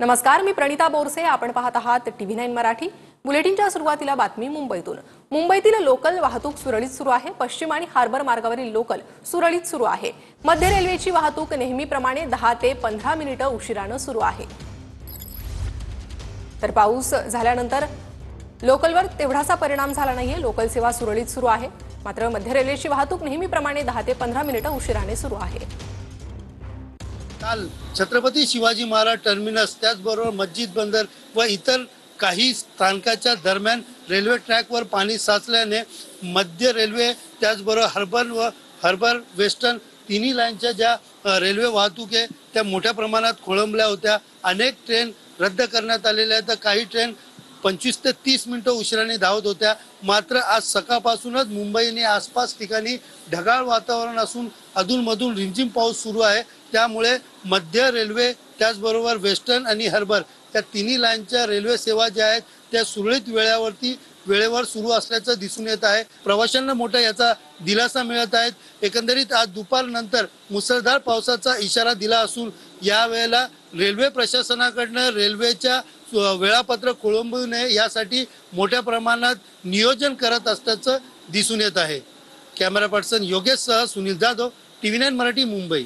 नमस्कार, मी प्रणिता बोरसे. आपण पाहत आहात TV9 मराठी. बुलेटिनच्या सुरुवातीला बातमी मुंबईतून. मुंबईतील लोकल वाहतूक सुरळीत सुरू आहे. पश्चिम आणि हार्बर मार्गावरील लोकल सुरळीत सुरू आहे. मध्य रेल्वेची वाहतूक नेहमीप्रमाणे 10 ते 15 मिनिटे उशिराने सुरू आहे. तर पाऊस झाल्यानंतर लोकलवर तेवढासा परिणाम झाला नाहीये. लोकल सेवा सुरळीत सुरू आहे. मात्र मध्य रेल्वेची वाहतूक नेहमीप्रमाणे 10 ते 15 मिनिटे उशिराने सुरू आहे. काल छत्रपती शिवाजी महाराज टर्मिनस त्याचबरोबर मस्जिद बंदर व इतर काही स्थानकाच्या दरम्यान रेल्वे ट्रॅकवर पाणी साचल्याने मध्य रेल्वे त्याचबरोबर हार्बर वेस्टर्न तिन्ही लाईनच्या ज्या रेल्वे वाहतूक आहे त्या मोठ्या प्रमाणात खोळंबल्या होत्या. अनेक ट्रेन रद्द करण्यात आलेल्या आहेत. काही ट्रेन 25 ते 30 मिनिटं उशिराने धावत होत्या. मात्र आज सकाळपासूनच मुंबई आणि आसपास ठिकाणी ढगाळ वातावरण असून अधूनमधून रिमझिम पाऊस सुरू आहे. त्यामुळे मध्य रेल्वे त्याचबरोबर वेस्टर्न आणि हार्बर त्या तिन्ही लाईनच्या रेल्वे सेवा ज्या आहेत त्या सुरळीत वेळेवर सुरू असल्याचं दिसून येत आहे. प्रवाशांना मोठा याचा दिलासा मिळत आहे. एकंदरीत आज दुपारनंतर मुसळधार पावसाचा इशारा दिला असून यावेळेला रेल्वे प्रशासनाकडनं रेल्वेच्या वेळापत्रक खोळंबू नये यासाठी मोठ्या प्रमाणात नियोजन करत असल्याचं दिसून येत आहे. कॅमेरा पर्सन योगेश सह सुनील जाधव, TV9 मराठी, मुंबई.